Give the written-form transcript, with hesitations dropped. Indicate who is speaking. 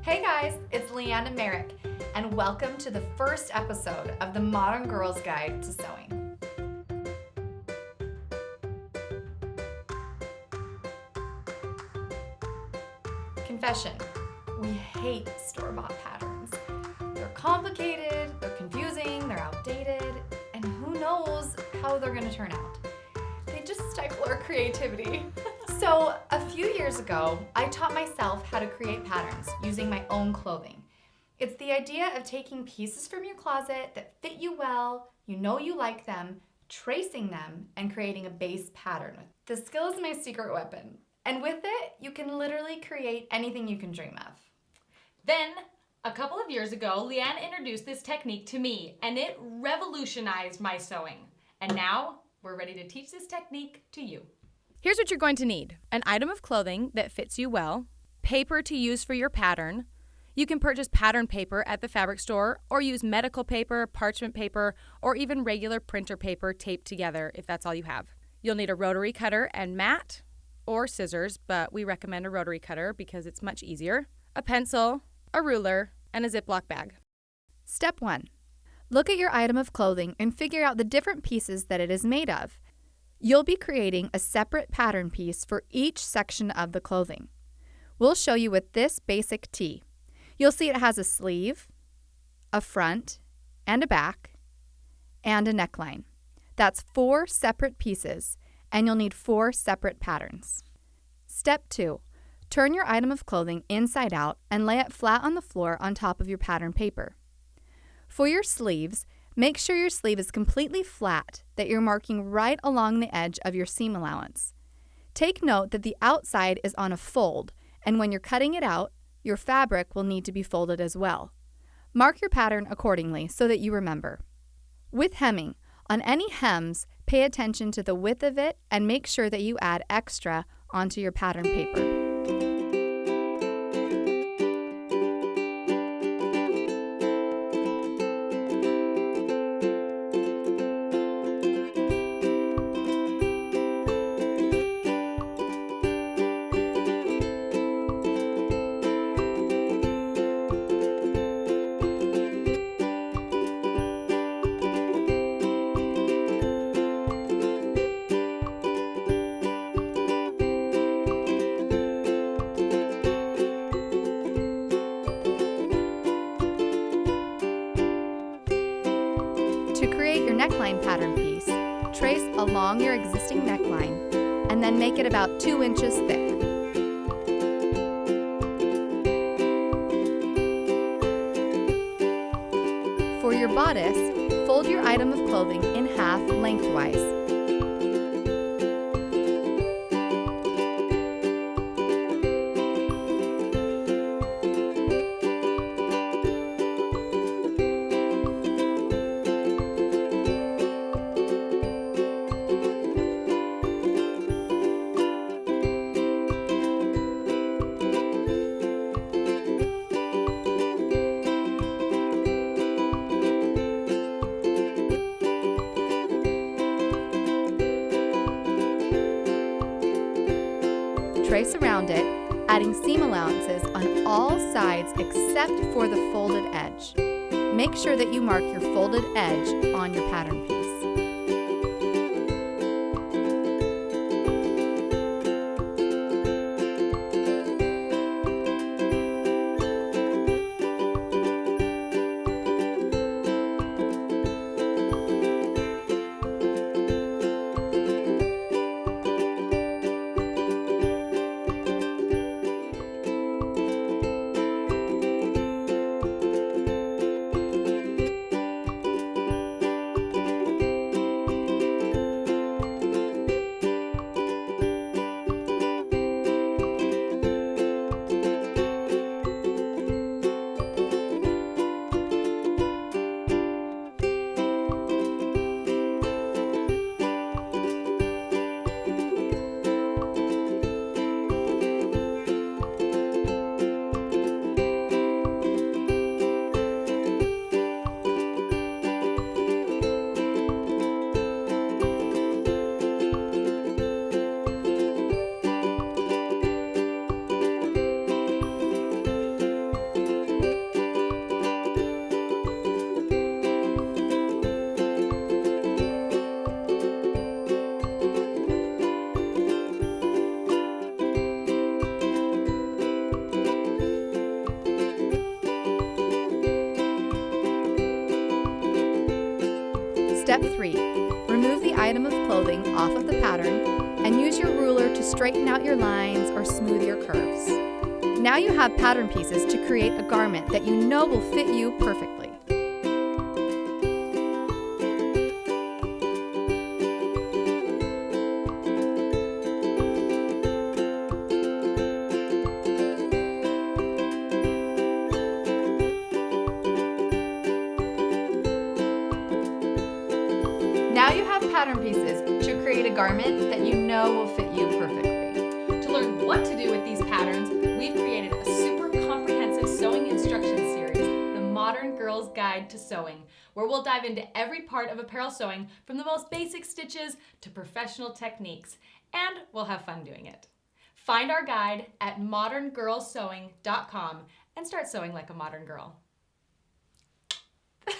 Speaker 1: Hey guys, it's Leanne and Merrick, and welcome to the first episode of the Modern Girl's Guide to Sewing. Confession, we hate store-bought patterns. They're complicated, they're confusing, they're outdated, and who knows how they're gonna turn out. They just stifle our creativity. So a few years ago, I taught myself how to create patterns using my own clothing. It's the idea of taking pieces from your closet that fit you well, you know you like them, tracing them, and creating a base pattern. The skill is my secret weapon. And with it, you can literally create anything you can dream of.
Speaker 2: Then, a couple of years ago, Leanne introduced this technique to me, and it revolutionized my sewing. And now, we're ready to teach this technique to you.
Speaker 3: Here's what you're going to need. An item of clothing that fits you well, paper to use for your pattern. You can purchase pattern paper at the fabric store or use medical paper, parchment paper, or even regular printer paper taped together if that's all you have. You'll need a rotary cutter and mat or scissors, but we recommend a rotary cutter because it's much easier, a pencil, a ruler, and a Ziploc bag.
Speaker 1: Step 1. Look at your item of clothing and figure out the different pieces that it is made of. You'll be creating a separate pattern piece for each section of the clothing. We'll show you with this basic tee. You'll see it has a sleeve, a front, and a back, and a neckline. That's 4 separate pieces, and you'll need 4 separate patterns. Step 2. Turn your item of clothing inside out and lay it flat on the floor on top of your pattern paper. For your sleeves, make sure your sleeve is completely flat, that you're marking right along the edge of your seam allowance. Take note that the outside is on a fold, and when you're cutting it out, your fabric will need to be folded as well. Mark your pattern accordingly so that you remember. With hemming, on any hems, pay attention to the width of it and make sure that you add extra onto your pattern paper. To create your neckline pattern piece, trace along your existing neckline and then make it about 2 inches thick. For your bodice, fold your item of clothing in half lengthwise. Trace around it, adding seam allowances on all sides except for the folded edge. Make sure that you mark your folded edge on your pattern piece. Step 3. Remove the item of clothing off of the pattern and use your ruler to straighten out your lines or smooth your curves. Now you have pattern pieces to create a garment that you know will fit you perfectly. Now you have pattern pieces to create a garment that you know will fit you perfectly.
Speaker 2: To learn what to do with these patterns, we've created a super comprehensive sewing instruction series, The Modern Girl's Guide to Sewing, where we'll dive into every part of apparel sewing from the most basic stitches to professional techniques, and we'll have fun doing it. Find our guide at moderngirlsewing.com and start sewing like a modern girl.